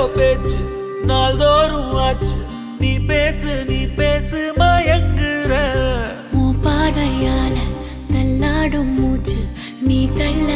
பேச்சு நாள்தோறும் ஆச்சு. நீ பேசு மயங்குற. உன் பார்வையால தள்ளாடும் மூச்சு நீ தள்ள